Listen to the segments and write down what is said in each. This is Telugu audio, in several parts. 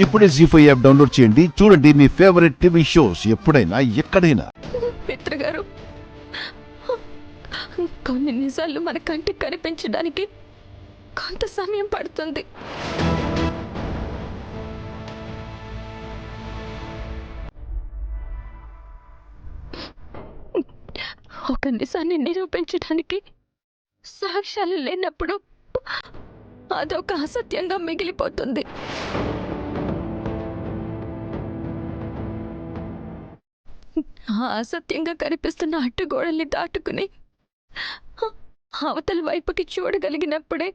ఇప్పుడే జీ5 యాప్ డౌన్లోడ్ చేయండి. చూడండి మీ ఫేవరెట్ టీవీ షోస్ ఎప్పుడైనా ఎక్కడైనా. మిత్రగారు, కొన్ని నిజాలు మన కంటికి కనిపించడానికి కొంత సమయం పడుతుంది. ఒక నిజాన్ని నిరూపించడానికి సాక్ష్యాలు లేనప్పుడు అదొక అసత్యంగా మిగిలిపోతుంది. ఆ అసత్యంగా కనిపిస్తున్న అడ్డుగోడల్ని దాటుకుని అవతల వైపుకి చూడగలిగినప్పుడే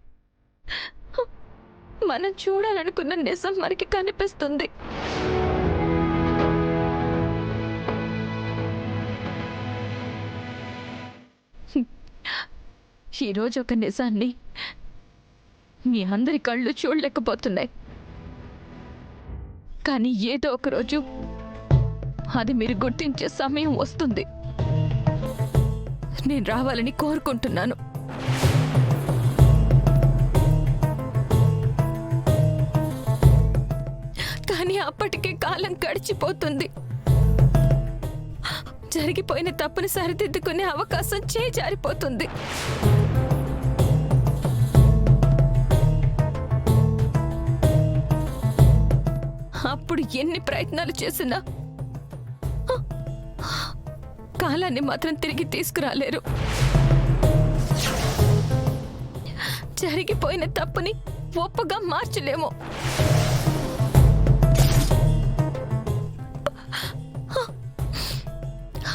మనం చూడాలనుకున్న నిజం మనకి కనిపిస్తుంది. ఈరోజు ఒక నిజాన్ని మీ అందరి కళ్ళు చూడలేకపోతున్నాయి, కానీ ఏదో ఒక రోజు అది మీరు గుర్తించే సమయం వస్తుంది. నేను రావాలని కోరుకుంటున్నాను. కానీ అప్పటికే కాలం గడిచిపోతుంది. జరిగిపోయిన తప్పుని సరిదిద్దుకునే అవకాశం చేజారిపోతుంది. అప్పుడు ఎన్ని ప్రయత్నాలు చేసినా కాలాన్ని మాత్రం తిరిగి తీసుకురాలేరు. జరిగిపోయిన తప్పుని ఒప్పుగా మార్చలేము.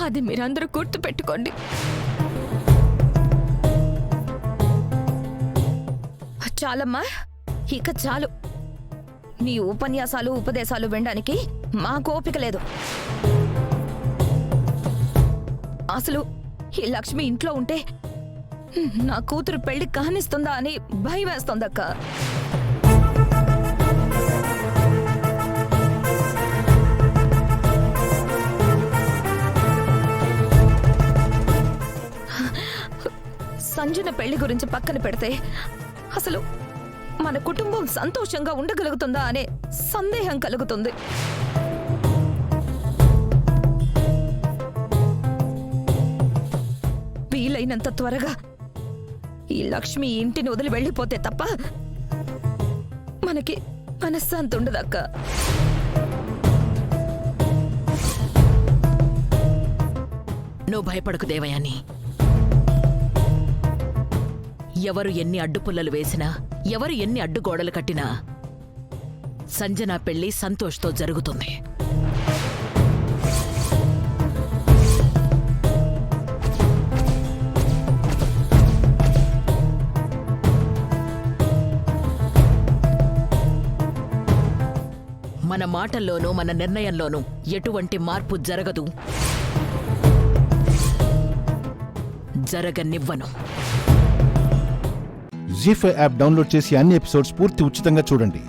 అది మీరందరూ గుర్తుపెట్టుకోండి. చాలమ్మా, ఇక చాలు. నీ ఉపన్యాసాలు ఉపదేశాలు వినడానికి మాకు ఓపిక లేదు. అసలు ఈ లక్ష్మి ఇంట్లో ఉంటే నా కూతురు పెళ్లి కానిస్తుందా అని భయం వేస్తోందక్క. సంజన పెళ్లి గురించి పక్కన పెడితే అసలు మన కుటుంబం సంతోషంగా ఉండగలుగుతుందా అనే సందేహం కలుగుతుంది. వీలైనంత త్వరగా ఈ లక్ష్మి ఇంటిని వదిలి వెళ్ళిపోతే తప్ప మనకి మనశ్శాంతి ఉండదక్క. నువ్వు భయపడకు దేవయాని. ఎవరు ఎన్ని అడ్డుపుల్లలు వేసినా, ఎవరు ఎన్ని అడ్డుగోడలు కట్టినా సంజన పెళ్లి సంతోష్తో జరుగుతుంది. మన మాటల్లోనూ మన నిర్ణయంలోనూ ఎటువంటి మార్పు జరగదు, జరగనివ్వను. జీ5 యాప్ డౌన్లోడ్ చేసి అన్ని ఎపిసోడ్స్ పూర్తి ఉచితంగా చూడండి.